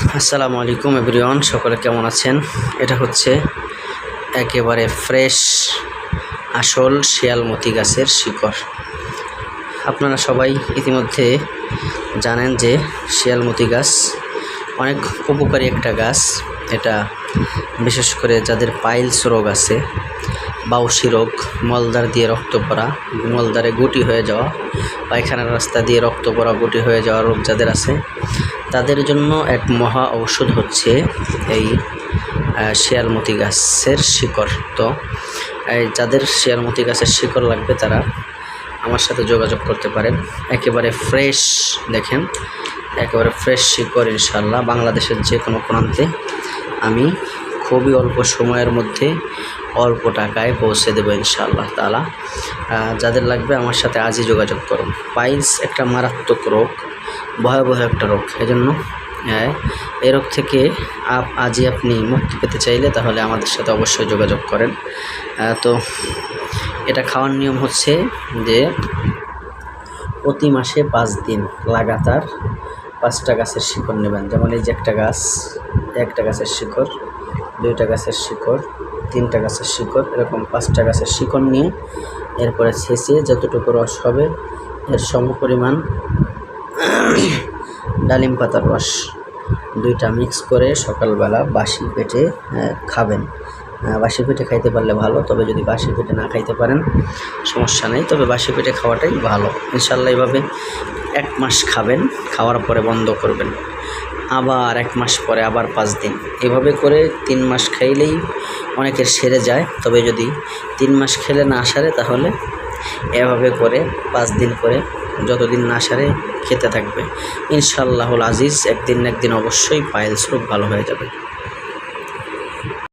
আসসালামু আলাইকুম এভরিওয়ান, সকলে কেমন আছেন? এটা হচ্ছে একেবারে ফ্রেশ আসল শিয়ালমতি গাছের শিকড়। আপনারা সবাই ইতিমধ্যে জানেন যে শিয়ালমতি গাছ অনেক উপকারী একটা গাছ। এটা বিশেষ করে যাদের পাইলস রোগ আছে, বাউসি রোগ, মলদার দিয়ে রক্ত পড়া, মলদারে গুটি হয়ে যাওয়া, পায়খানার রাস্তা দিয়ে রক্ত পড়া, গুটি হয়ে যাওয়া রোগ যাদের আছে, তাদের জন্য এক মহা ঔষধ হচ্ছে এই শিয়ালমতি গাছের শিকড়। তো যাদের শিয়ালমতি গাছের শিকড় লাগবে তারা আমার সাথে যোগাযোগ করতে পারেন। একেবারে ফ্রেশ, দেখেন একেবারে ফ্রেশ শিকড়। ইনশাল্লাহ বাংলাদেশের যে কোনো প্রান্তে আমি খুবই অল্প সময়ের মধ্যে অল্প টাকায় পৌঁছে দেবো ইনশাআল্লাহ তাআলা। যাদের লাগবে আমার সাথে আজই যোগাযোগ করুন। পাইলস একটা মারাত্মক রোগ, ভয়াবহ একটা রোগ। এজন্য এই রোগ থেকে আজই আপনি মুক্তি পেতে চাইলে তাহলে আমাদের সাথে অবশ্যই যোগাযোগ করেন। তো এটা খাওয়ার নিয়ম হচ্ছে যে প্রতি মাসে 5 দিন লাগাতার 5টা গাছের শিকড় নেবেন। যেমন এই যে একটা গাছের শিকড়, 2টা গাছের শিকড়, 3টা গাছের শিকড়, এরকম 5টা গাছের শিকড় নিয়ে এরপরে ছেঁচে যতটুকু রস হবে এর সমপরিমাণ ডালিম পাতার রস 2টা মিক্স করে সকালবেলা বাসি পেটে খাবেন। বাসি পেটে খাইতে পারলে ভালো, তবে যদি বাসি পেটে না খাইতে পারেন সমস্যা নেই, তবে বাসি পেটে খাওয়াটাই ভালো। ইনশাল্লাহ এভাবে 1 মাস খাবেন, খাওয়ার পরে বন্ধ করবেন, আবার 1 মাস পরে আবার 5 দিন, এভাবে করে 3 মাস খাইলেই অনেকের সেরে যায়। তবে যদি 3 মাস খেলে না সারে তাহলে এভাবে করে 5 দিন করে যতদিন না সারে খেতে থাকবে। ইনশাআল্লাহুল আজিজ একদিন না একদিন অবশ্যই পাইলস রোগ ভালো হয়ে যাবে।